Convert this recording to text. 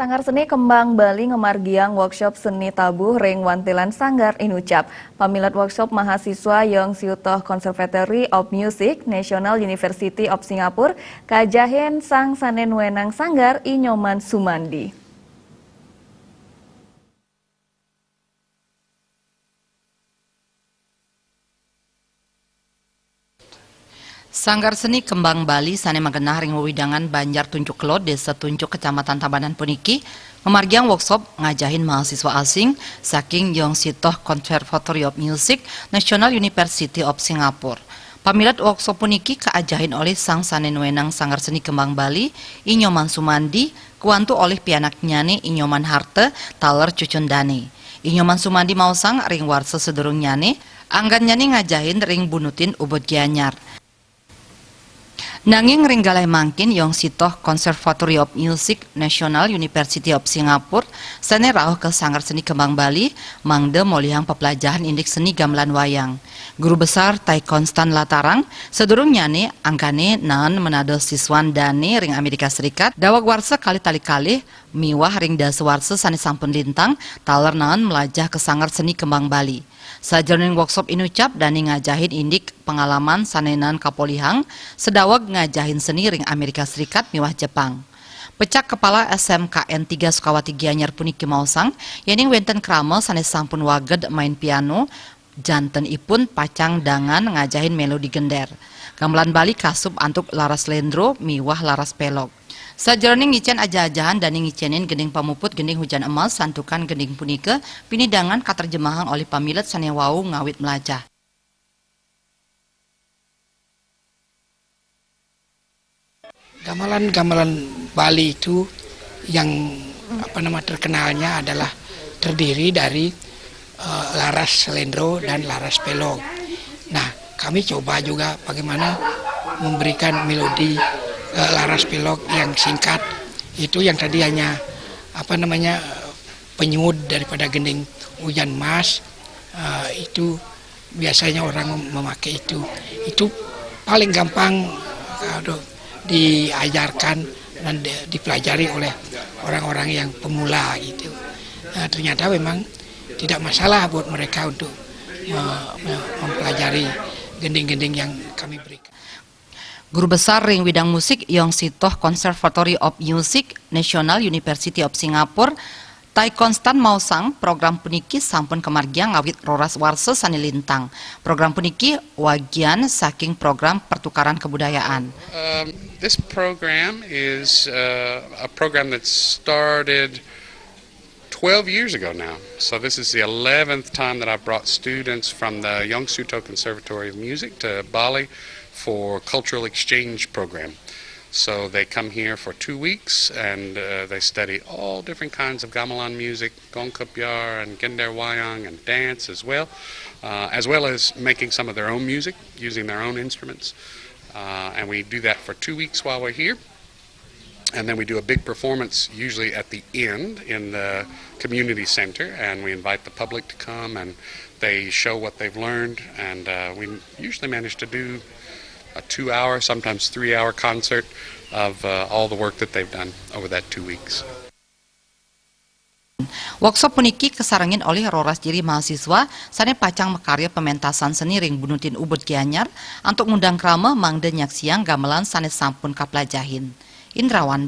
Sanggar Seni Kembang Bali ngemargiang workshop seni tabuh ring wantilan sanggar inucap. Pamilat workshop mahasiswa Yong Siutoh Conservatory of Music National University of Singapore kajahen sang sanen wenang sanggar Inyoman Sumandi. Sanggar Seni Kembang Bali sane magenah ring wewidangan Banjar Tunjuk Kelot Desa Tunjuk Kecamatan Tabanan Puniki memargiang workshop ngajahin mahasiswa asing saking Yong Siutoh Conservatory of Music National University of Singapore. Pamilat workshop puniki kaajahin oleh sang sanen wenang Sanggar Seni Kembang Bali Inyoman Sumandi kuantu oleh pianak nyane Inyoman Harte taler Cucundane. Inyoman Sumandi mausang ring warsa sedurung nyane anggan nyane ngajahin ring bunutin ubud gianyar. Nanging ring galai mangkin Yong Siutoh Conservatory of Music National University of Singapore sane rauh ke Sanggar Seni Kembang Bali mangde molihang pepelajahan indik seni gamelan wayang. Guru besar Tai Konstan Latarang sedurung nyane angkane nan menado siswan dane ring Amerika Serikat dawag warsa kali tali kali miwah ring dasa warsa sane sampun lintang taler nan melajah ke Sanggar Seni Kembang Bali. Sajroning workshop inucap dani ngajahin indik pengalaman sanenan kapolihang sedawag ngajahin seni ring Amerika Serikat miwah Jepang. Pecak kepala SMKN 3 Sukawati Gianyar puniki mausang yening wenten krama sane sampun waged main piano janten ipun pacang dangan ngajahin melodi gender. Gamelan Bali kasup antuk laras lendro miwah laras pelog. Sajroning ngicen aja-ajahan dan ngicenin gending pamuput gending hujan emas santukan gending punike pinidangan katerjemahan oleh pamilet sane wau ngawit melajah. Gamelan Bali itu yang terkenalnya adalah terdiri dari laras selendro dan laras pelog. Nah, kami coba juga bagaimana memberikan melodi laras pelog yang singkat itu yang tadi hanya penyud daripada gending hujan mas itu biasanya orang memakai itu paling gampang diajarkan dan dipelajari oleh orang-orang yang pemula gitu. Nah, ternyata memang tidak masalah buat mereka untuk mempelajari gending-gending yang kami berikan. Guru besar ring widang musik Yong Siutoh Conservatory of Music National University of Singapore Tai Konstan mausang program puniki sampun kemargiang ngawit roras warsa sane lintang. Program puniki wagian saking program pertukaran kebudayaan. This program is a program that started 12 years ago now. So this is the 11th time that I've brought students from the Yong Siutoh Conservatory of Music to Bali for cultural exchange program. So they come here for 2 weeks and they study all different kinds of gamelan music, gong kebyar and gender wayang and dance as well as making some of their own music using their own instruments. And we do that for 2 weeks while we're here. And then we do a big performance usually at the end in the community center, and we invite the public to come and they show what they've learned, and we usually manage to do a 2-hour, sometimes 3-hour concert of all the work that they've done over that 2 weeks. Workshop puniki kesarangin oleh roras diri mahasiswa sane pacang mekarya pementasan seni ring bunutin ubud gianyar untuk ngundang krama mangde nyaksiang gamelan sane sampun kaplajahin. Indrawan